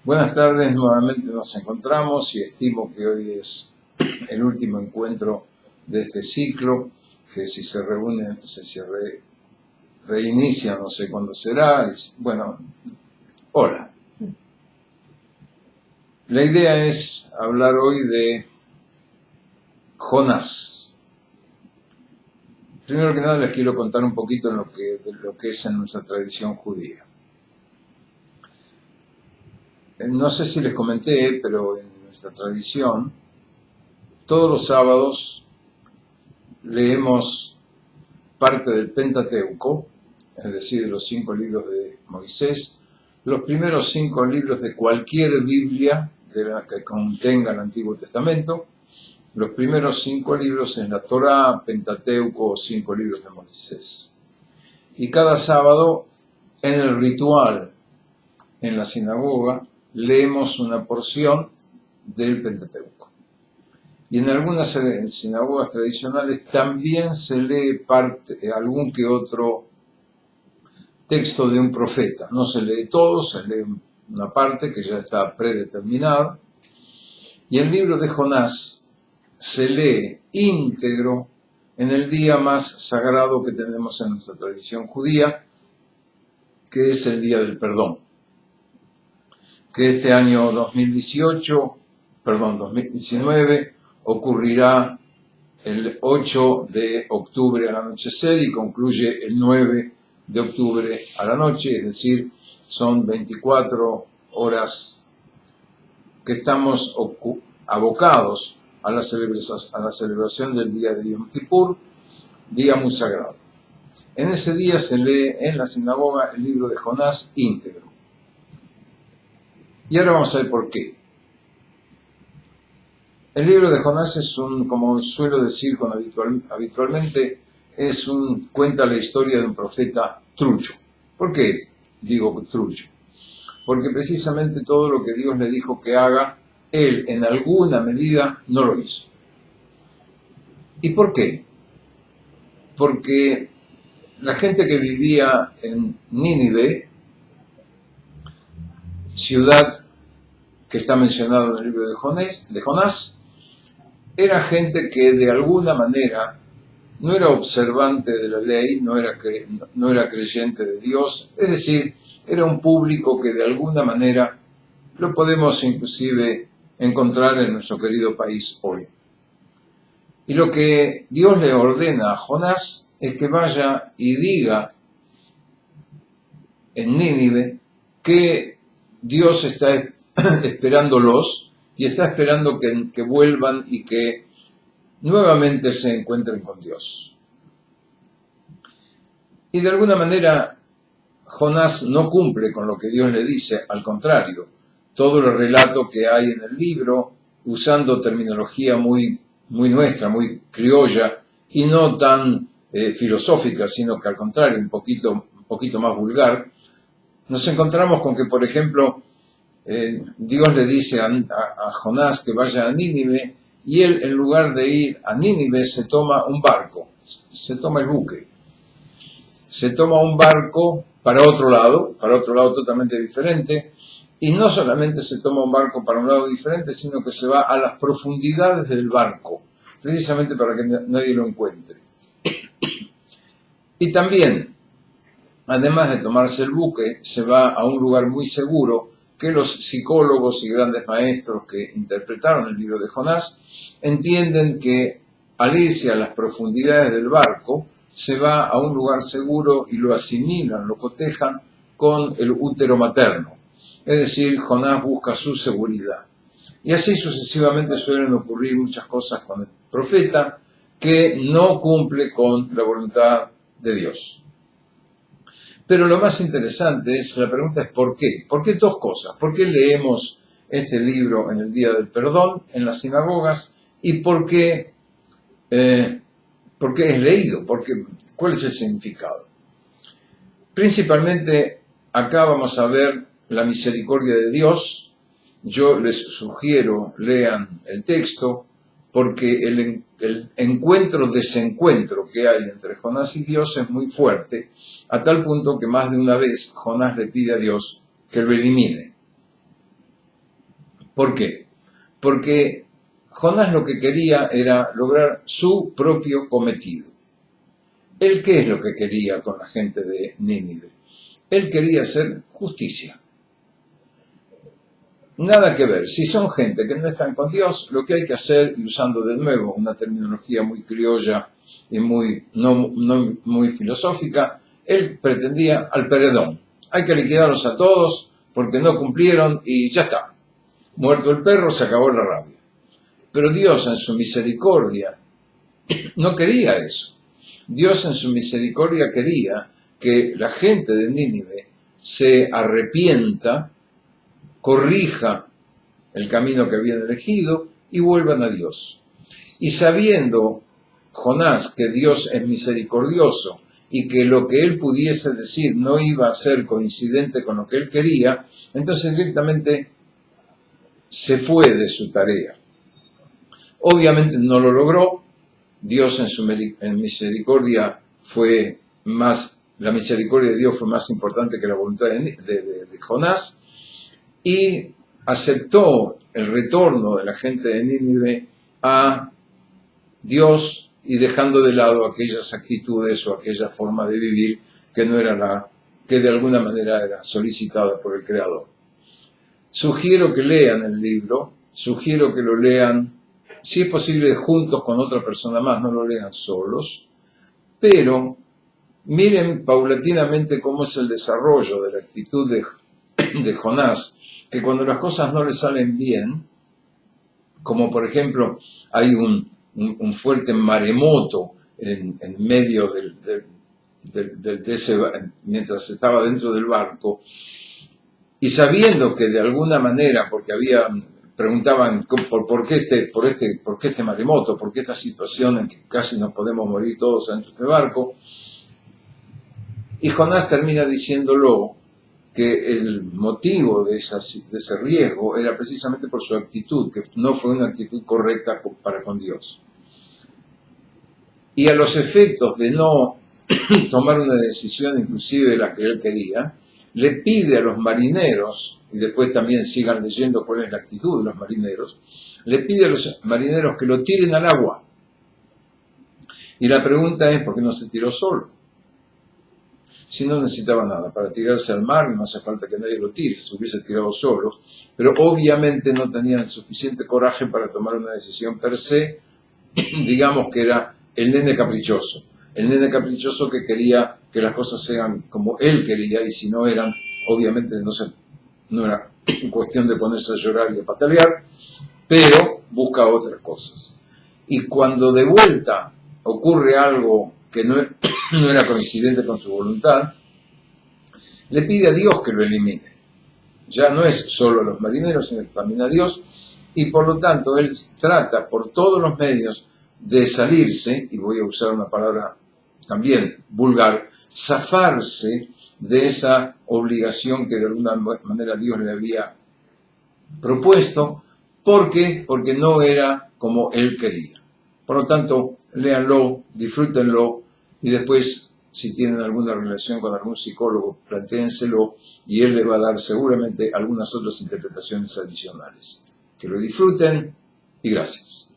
Buenas tardes, nuevamente nos encontramos y estimo que hoy es el último encuentro de este ciclo, que si se reúnen, reinicia, no sé cuándo será. Bueno, hola. La idea es hablar hoy de Jonás. Primero que nada les quiero contar un poquito de lo que es en nuestra tradición judía. No sé si les comenté, pero en nuestra tradición, todos los sábados leemos parte del Pentateuco, es decir, de los 5 libros de Moisés, los primeros 5 libros de cualquier Biblia de la que contenga el Antiguo Testamento, los primeros 5 libros en la Torá, Pentateuco o 5 libros de Moisés. Y cada sábado, en el ritual, en la sinagoga, leemos una porción del Pentateuco. Y en algunas sinagogas tradicionales también se lee algún que otro texto de un profeta. No se lee todo, se lee una parte que ya está predeterminada. Y el libro de Jonás se lee íntegro en el día más sagrado que tenemos en nuestra tradición judía, que es el Día del Perdón. Que este año 2019, ocurrirá el 8 de octubre al anochecer y concluye el 9 de octubre a la noche, es decir, son 24 horas que estamos abocados a la celebración del día de Yom Kippur, día muy sagrado. En ese día se lee en la sinagoga el libro de Jonás íntegro. Y ahora vamos a ver por qué. El libro de Jonás es como suelo decir habitualmente, cuenta la historia de un profeta trucho. ¿Por qué digo trucho? Porque precisamente todo lo que Dios le dijo que haga, él en alguna medida no lo hizo. ¿Y por qué? Porque la gente que vivía en Nínive, ciudad que está mencionada en el libro de Jonás, era gente que de alguna manera no era observante de la ley, no era creyente de Dios, es decir, era un público que de alguna manera lo podemos inclusive encontrar en nuestro querido país hoy. Y lo que Dios le ordena a Jonás es que vaya y diga en Nínive que Dios está esperándolos y está esperando que vuelvan y que nuevamente se encuentren con Dios. Y de alguna manera Jonás no cumple con lo que Dios le dice, al contrario, todo el relato que hay en el libro, usando terminología muy nuestra, muy criolla, y no tan filosófica, sino que al contrario, un poquito más vulgar, nos encontramos con que, por ejemplo, Dios le dice a Jonás que vaya a Nínive, y él, en lugar de ir a Nínive, se toma un barco, se toma el buque. Se toma un barco para otro lado totalmente diferente, y no solamente se toma un barco para un lado diferente, sino que se va a las profundidades del barco, precisamente para que nadie lo encuentre. Y también, además de tomarse el buque, se va a un lugar muy seguro que los psicólogos y grandes maestros que interpretaron el libro de Jonás entienden que al irse a las profundidades del barco, se va a un lugar seguro y lo asimilan, lo cotejan con el útero materno. Es decir, Jonás busca su seguridad. Y así sucesivamente suelen ocurrir muchas cosas con el profeta que no cumple con la voluntad de Dios. Pero lo más interesante la pregunta es ¿por qué? ¿Por qué dos cosas? ¿Por qué leemos este libro en el Día del Perdón en las sinagogas? ¿Y por qué es leído? ¿Cuál es el significado? Principalmente acá vamos a ver la misericordia de Dios. Yo les sugiero lean el texto porque el encuentro-desencuentro que hay entre Jonás y Dios es muy fuerte, a tal punto que más de una vez Jonás le pide a Dios que lo elimine. ¿Por qué? Porque Jonás lo que quería era lograr su propio cometido. ¿Él qué es lo que quería con la gente de Nínive? Él quería hacer justicia. Nada que ver. Si son gente que no están con Dios, lo que hay que hacer, y usando de nuevo una terminología muy criolla y no muy filosófica, él pretendía al paredón. Hay que liquidarlos a todos porque no cumplieron y ya está. Muerto el perro, se acabó la rabia. Pero Dios en su misericordia no quería eso. Dios en su misericordia quería que la gente de Nínive se arrepienta, corrija el camino que habían elegido y vuelvan a Dios. Y sabiendo Jonás que Dios es misericordioso y que lo que él pudiese decir no iba a ser coincidente con lo que él quería, entonces directamente se fue de su tarea. Obviamente no lo logró. Dios en su misericordia fue más, la misericordia de Dios fue más importante que la voluntad de Jonás, y aceptó el retorno de la gente de Nínive a Dios y dejando de lado aquellas actitudes o aquella forma de vivir que no era la que de alguna manera era solicitada por el Creador. Sugiero que lean el libro, sugiero que lo lean, si es posible, juntos con otra persona más, no lo lean solos, pero miren paulatinamente cómo es el desarrollo de la actitud de Jonás, que cuando las cosas no le salen bien, como por ejemplo hay un fuerte maremoto en medio mientras estaba dentro del barco, y sabiendo que de alguna manera, porque preguntaban por qué este maremoto, por qué esta situación en que casi nos podemos morir todos dentro de este barco, y Jonás termina diciéndolo que el motivo de ese riesgo era precisamente por su actitud, que no fue una actitud correcta para con Dios. Y a los efectos de no tomar una decisión, inclusive la que él quería, le pide a los marineros, y después también sigan leyendo cuál es la actitud de los marineros, le pide a los marineros que lo tiren al agua. Y la pregunta es, ¿por qué no se tiró solo? Si no necesitaba nada, para tirarse al mar no hace falta que nadie lo tire, se hubiese tirado solo, pero obviamente no tenían el suficiente coraje para tomar una decisión per se, digamos que era el nene caprichoso que quería que las cosas sean como él quería, y si no eran, obviamente no era cuestión de ponerse a llorar y a patalear, pero busca otras cosas. Y cuando de vuelta ocurre algo que no era coincidente con su voluntad, le pide a Dios que lo elimine. Ya no es solo a los marineros, sino también a Dios, y por lo tanto él trata por todos los medios de salirse, y voy a usar una palabra también vulgar, zafarse de esa obligación que de alguna manera Dios le había propuesto. ¿Por qué? Porque no era como él quería. Por lo tanto, léanlo, disfrútenlo, y después, si tienen alguna relación con algún psicólogo, plantéenselo, y él le va a dar seguramente algunas otras interpretaciones adicionales. Que lo disfruten, y gracias.